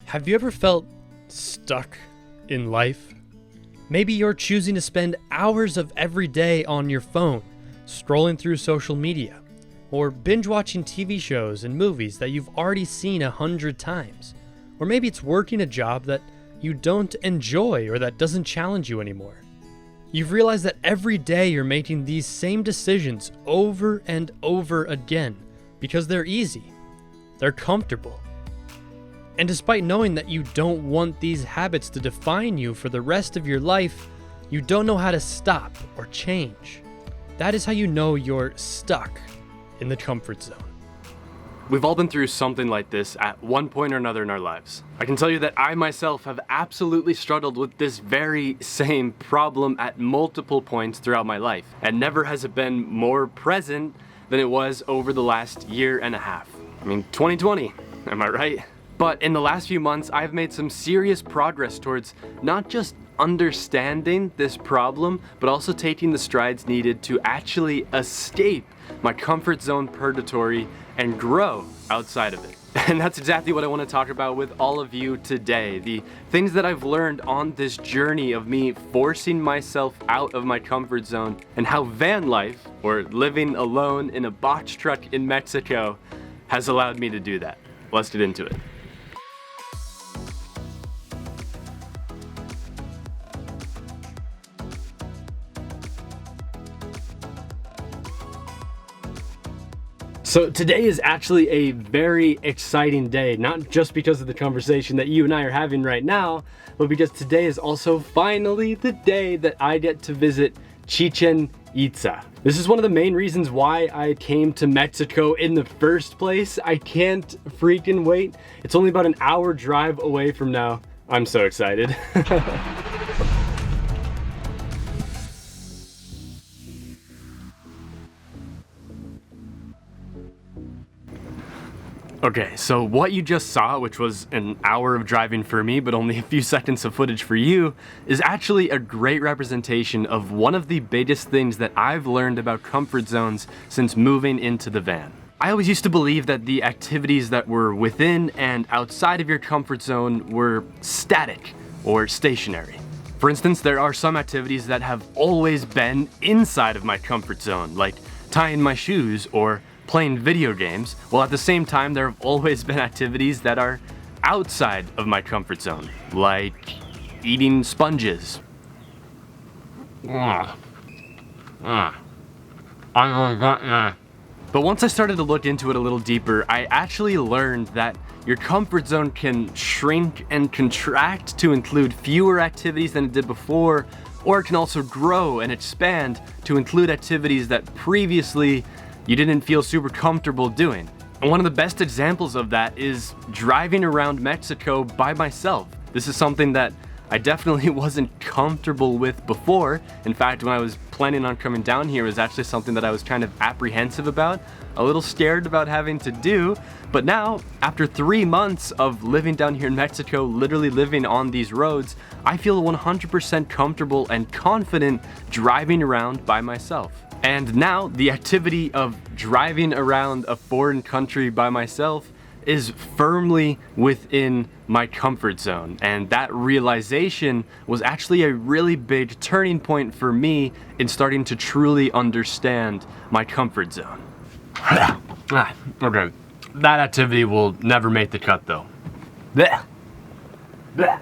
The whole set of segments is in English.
Have you ever felt stuck in life? Maybe you're choosing to spend hours of every day on your phone, scrolling through social media, or binge-watching TV shows and movies that you've already seen 100 times. Or maybe it's working a job that you don't enjoy or that doesn't challenge you anymore. You've realized that every day you're making these same decisions over and over again because they're easy, they're comfortable. And despite knowing that you don't want these habits to define you for the rest of your life, you don't know how to stop or change. That is how you know you're stuck in the comfort zone. We've all been through something like this at one point or another in our lives. I can tell you that I myself have absolutely struggled with this very same problem at multiple points throughout my life, and never has it been more present than it was over the last year and a half. I mean, 2020, am I right? But in the last few months, I've made some serious progress towards not just understanding this problem, but also taking the strides needed to actually escape my comfort zone purgatory and grow outside of it. And that's exactly what I want to talk about with all of you today. The things that I've learned on this journey of me forcing myself out of my comfort zone, and how van life, or living alone in a box truck in Mexico, has allowed me to do that. Let's get into it. So today is actually a very exciting day, not just because of the conversation that you and I are having right now, but because today is also finally the day that I get to visit Chichen Itza. This is one of the main reasons why I came to Mexico in the first place. I can't freaking wait. It's only about an hour drive away from now. I'm so excited. Okay, so what you just saw, which was an hour of driving for me, but only a few seconds of footage for you, is actually a great representation of one of the biggest things that I've learned about comfort zones since moving into the van. I always used to believe that the activities that were within and outside of your comfort zone were static or stationary. For instance, there are some activities that have always been inside of my comfort zone, like tying my shoes or playing video games, while at the same time there have always been activities that are outside of my comfort zone, like eating sponges. But once I started to look into it a little deeper, I actually learned that your comfort zone can shrink and contract to include fewer activities than it did before, or it can also grow and expand to include activities that previously you didn't feel super comfortable doing. And one of the best examples of that is driving around Mexico by myself. This is something that I definitely wasn't comfortable with before. In fact, when I was planning on coming down here, it was actually something that I was kind of apprehensive about, a little scared about having to do. But now, after 3 months of living down here in Mexico, literally living on these roads, I feel 100% comfortable and confident driving around by myself. And now the activity of driving around a foreign country by myself is firmly within my comfort zone. And that realization was actually a really big turning point for me in starting to truly understand my comfort zone. Okay, that activity will never make the cut though. Blech. Blech.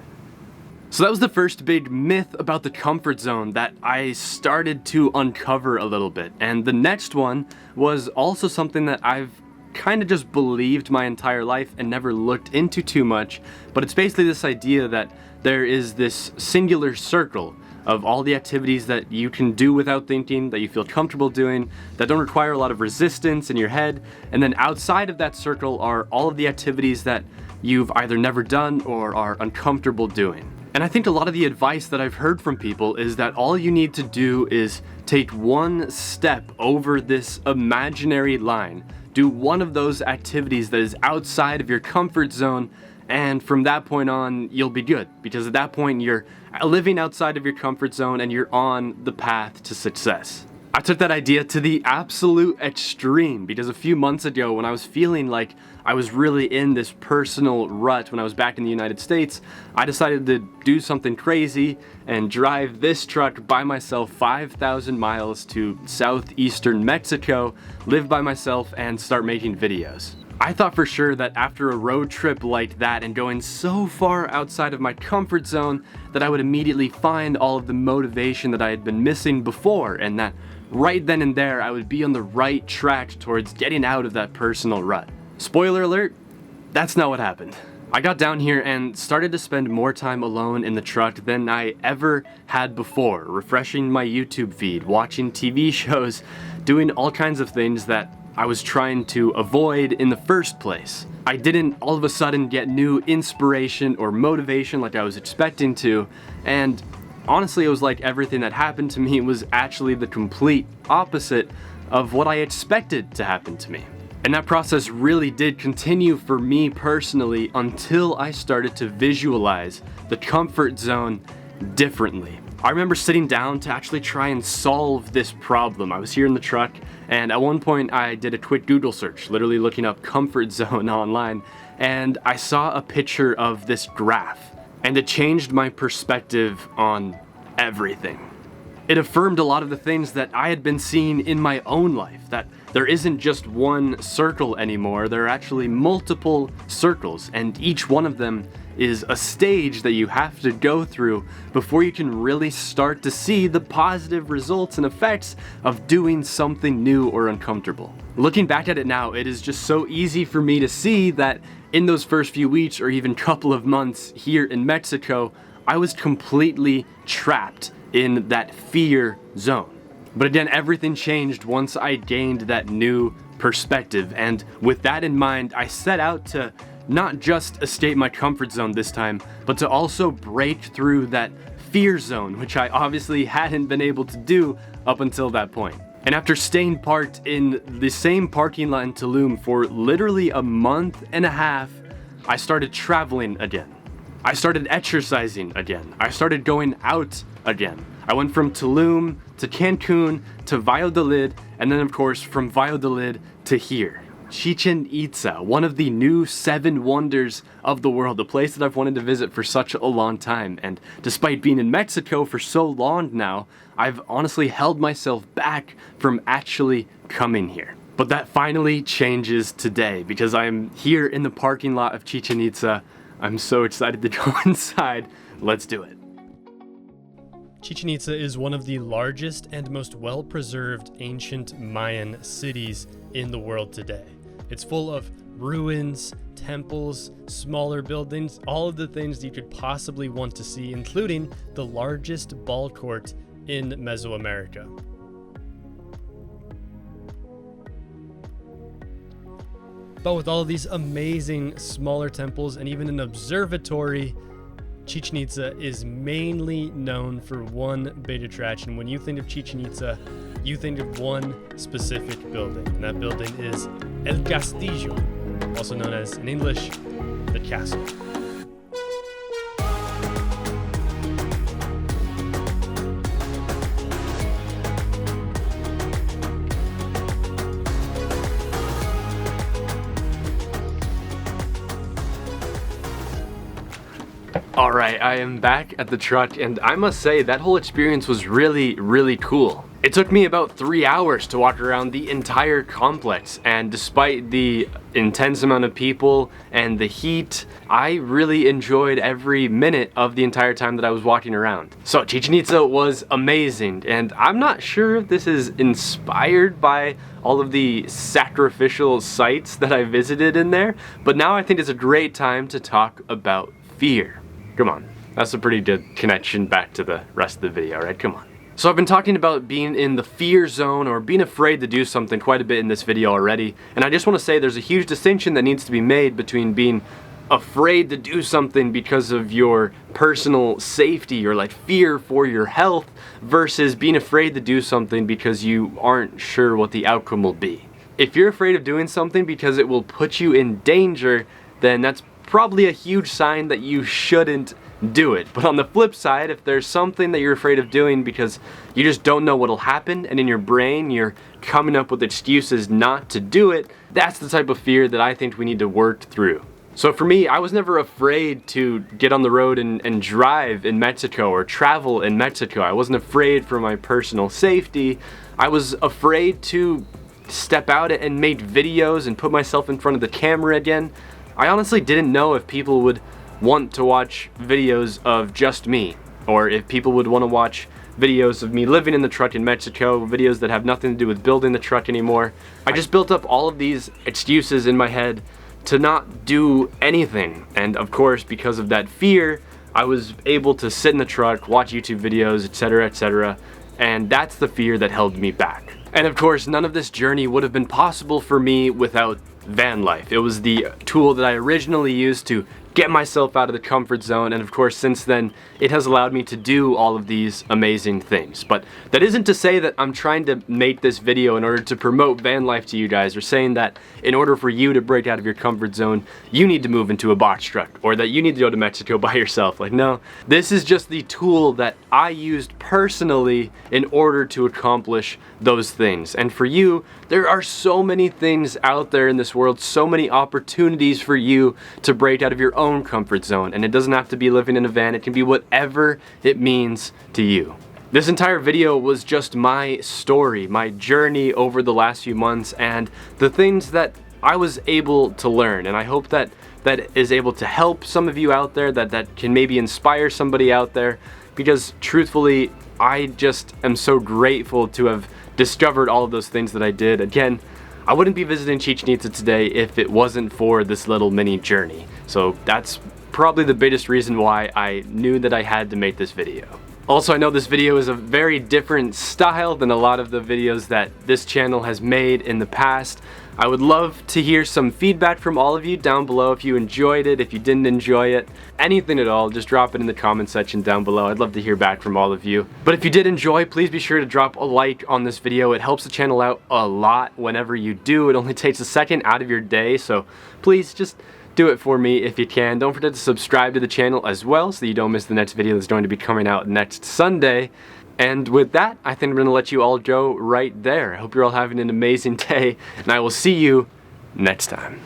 So that was the first big myth about the comfort zone that I started to uncover a little bit. And the next one was also something that I've kind of just believed my entire life and never looked into too much. But it's basically this idea that there is this singular circle of all the activities that you can do without thinking, that you feel comfortable doing, that don't require a lot of resistance in your head. And then outside of that circle are all of the activities that you've either never done or are uncomfortable doing. And I think a lot of the advice that I've heard from people is that all you need to do is take one step over this imaginary line, do one of those activities that is outside of your comfort zone, and from that point on, you'll be good. Because at that point, you're living outside of your comfort zone and you're on the path to success. I took that idea to the absolute extreme because a few months ago when I was feeling like I was really in this personal rut when I was back in the United States, I decided to do something crazy and drive this truck by myself 5,000 miles to southeastern Mexico, live by myself, and start making videos. I thought for sure that after a road trip like that and going so far outside of my comfort zone that I would immediately find all of the motivation that I had been missing before, and that right then and there I would be on the right track towards getting out of that personal rut. Spoiler alert, that's not what happened. I got down here and started to spend more time alone in the truck than I ever had before, refreshing my YouTube feed, watching TV shows, doing all kinds of things that I was trying to avoid in the first place. I didn't all of a sudden get new inspiration or motivation like I was expecting to, and honestly it was like everything that happened to me was actually the complete opposite of what I expected to happen to me. And that process really did continue for me personally until I started to visualize the comfort zone differently. I remember sitting down to actually try and solve this problem. I was here in the truck, and at one point I did a quick Google search, literally looking up comfort zone online, and I saw a picture of this graph, and it changed my perspective on everything. It affirmed a lot of the things that I had been seeing in my own life, that there isn't just one circle anymore, there are actually multiple circles, and each one of them is a stage that you have to go through before you can really start to see the positive results and effects of doing something new or uncomfortable. Looking back at it now, it is just so easy for me to see that in those first few weeks or even couple of months here in Mexico, I was completely trapped in that fear zone. But again, everything changed once I gained that new perspective, and with that in mind, I set out to not just escape my comfort zone this time, but to also break through that fear zone, which I obviously hadn't been able to do up until that point. And after staying parked in the same parking lot in Tulum for literally a month and a half, I started traveling again. I started exercising again. I started going out again. I went from Tulum to Cancun to Valladolid, and then of course from Valladolid to here. Chichen Itza, one of the new 7 wonders of the world, a place that I've wanted to visit for such a long time. And despite being in Mexico for so long now, I've honestly held myself back from actually coming here. But that finally changes today because I'm here in the parking lot of Chichen Itza. I'm so excited to go inside. Let's do it. Chichen Itza is one of the largest and most well-preserved ancient Mayan cities in the world today. It's full of ruins, temples, smaller buildings, all of the things that you could possibly want to see, including the largest ball court in Mesoamerica. But with all of these amazing smaller temples and even an observatory, Chichen Itza is mainly known for one big attraction. When you think of Chichen Itza, you think of one specific building, and that building is El Castillo, also known as, in English, the castle. Alright, I am back at the truck, and I must say that whole experience was really cool. It took me about 3 hours to walk around the entire complex, and despite the intense amount of people and the heat, I really enjoyed every minute of the entire time that I was walking around. So Chichen Itza was amazing, and I'm not sure if this is inspired by all of the sacrificial sites that I visited in there, but now I think it's a great time to talk about fear. Come on, that's a pretty good connection back to the rest of the video, right? Come on. So I've been talking about being in the fear zone or being afraid to do something quite a bit in this video already, and I just want to say there's a huge distinction that needs to be made between being afraid to do something because of your personal safety or like fear for your health versus being afraid to do something because you aren't sure what the outcome will be. If you're afraid of doing something because it will put you in danger, then that's probably a huge sign that you shouldn't do it. But on the flip side, if there's something that you're afraid of doing because you just don't know what'll happen, and in your brain you're coming up with excuses not to do it, that's the type of fear that I think we need to work through. So for me, I was never afraid to get on the road and drive in Mexico or travel in Mexico. I wasn't afraid for my personal safety. I was afraid to step out and make videos and put myself in front of the camera again. I honestly didn't know if people would want to watch videos of just me, or if people would want to watch videos of me living in the truck in Mexico, videos that have nothing to do with building the truck anymore. I just built up all of these excuses in my head to not do anything, and of course, because of that fear, I was able to sit in the truck, watch YouTube videos, etc., etc., and that's the fear that held me back. And of course, none of this journey would have been possible for me without van life. It was the tool that I originally used to get myself out of the comfort zone, and of course since then it has allowed me to do all of these amazing things. But that isn't to say that I'm trying to make this video in order to promote van life to you guys, or saying that in order for you to break out of your comfort zone you need to move into a box truck, or that you need to go to Mexico by yourself. Like, no, this is just the tool that I used personally in order to accomplish those things. And for you, there are so many things out there in this world, so many opportunities for you to break out of your own comfort zone, and it doesn't have to be living in a van. It can be whatever it means to you. This entire video was just my story, my journey over the last few months, and the things that I was able to learn, and I hope that is able to help some of you out there, that can maybe inspire somebody out there, because truthfully, I just am so grateful to have discovered all of those things that I did. Again, I wouldn't be visiting Chichen Itza today if it wasn't for this little mini journey. So that's probably the biggest reason why I knew that I had to make this video. Also, I know this video is a very different style than a lot of the videos that this channel has made in the past. I would love to hear some feedback from all of you down below. If you enjoyed it, if you didn't enjoy it, anything at all, just drop it in the comment section down below. I'd love to hear back from all of you. But if you did enjoy, please be sure to drop a like on this video. It helps the channel out a lot whenever you do. It only takes a second out of your day, so please just do it for me if you can. Don't forget to subscribe to the channel as well so that you don't miss the next video that's going to be coming out next Sunday. And with that, I think I'm going to let you all go right there. I hope you're all having an amazing day, and I will see you next time.